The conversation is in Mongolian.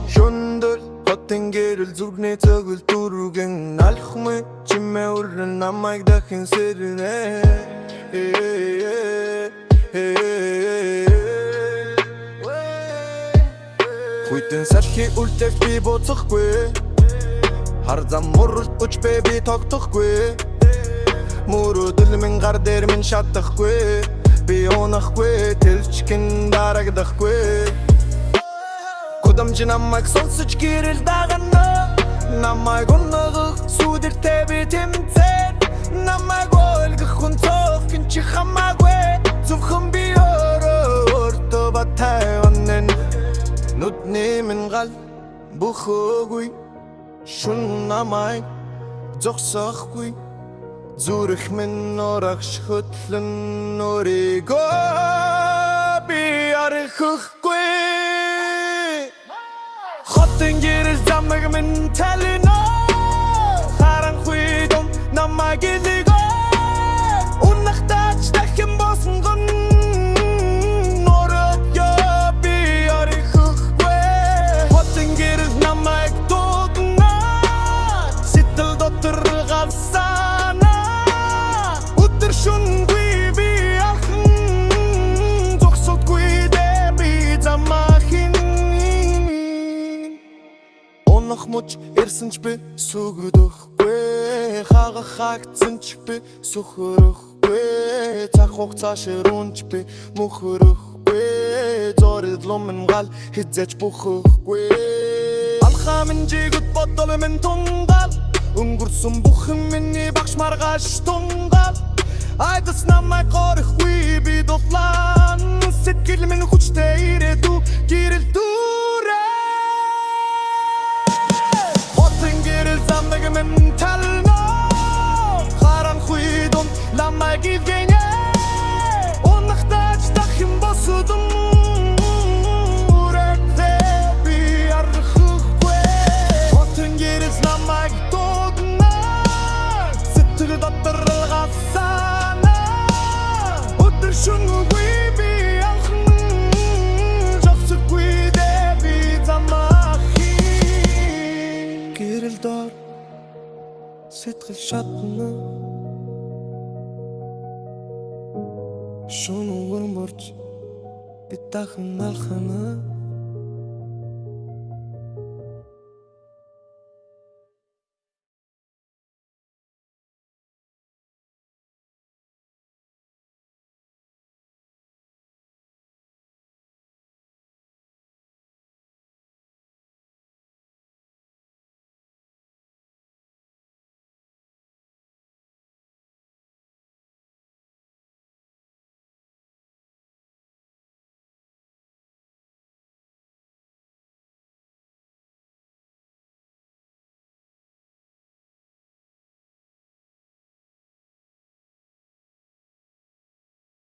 Шундал хотын гэрэл зүрхний цогөл дүүргэн алхмын чимээ уран намайг дахин сэрнэ Хүйтэн салхи үлдэх би буцахгүй Хар зам муралт уч би тогтохгүй Мөрөдөл минь гар дээр минь шатахгүй Би унахгүй тэлчгэн дарагдахгүй Кудамжи намайг сонсож гэрэл дагана Намайг унагах сүдэртэй би тэмцэн Намайг ойлгох хүн цовхын чи хамаагүй Зөвхөн би өөртөө батайванэн Нүдний минь гал бөхөөгүй Шүн намайг зогсохгүй Зүрх минь орагш хөтлөн өөрийгөө би архахгүй Хотын гэрэл замаг минь талина Харанхуй дом намайг илэгөө Унахтаач дахин босон гон Оройгөө би архахгүй Хотын гэрэл намайг дуудна Сэтгэл дотор галсана Өдөр шүнгүй би ахын Зогсохгүй дэ би замахин Унах муч ирсэн ч би сүгдөхгүй Хагах хагцсан ч би сөхөрөхгүй Цаг хугацаа ширүүн ч би мөхөрөхгүй Зоридлон минь гал хизээч бүхэхгүй Алхаа минь жигүүд бодол минь тунгал Өнгөрсөн бүхэн миний багш маргааш тунгал Айдас намайг горихгүй би дутлан Сэтгэл минь хүчтэй ирээдүй гэрэл дүүрээ Хотын гэрэл замнаг минь тална Харанхуй дом намайг ивгэнэ Унахтаач дахин босудum Үрэгтэй би архахгүй Хотын гэрэл намайг дуудна Сэтгэл дотор галсана Өдөр шүнгүй би анхан Жогсохгүй дэ би замахин Гэрэл дор сэтгэл шатна Шүн өвгөн борч би дахин алхана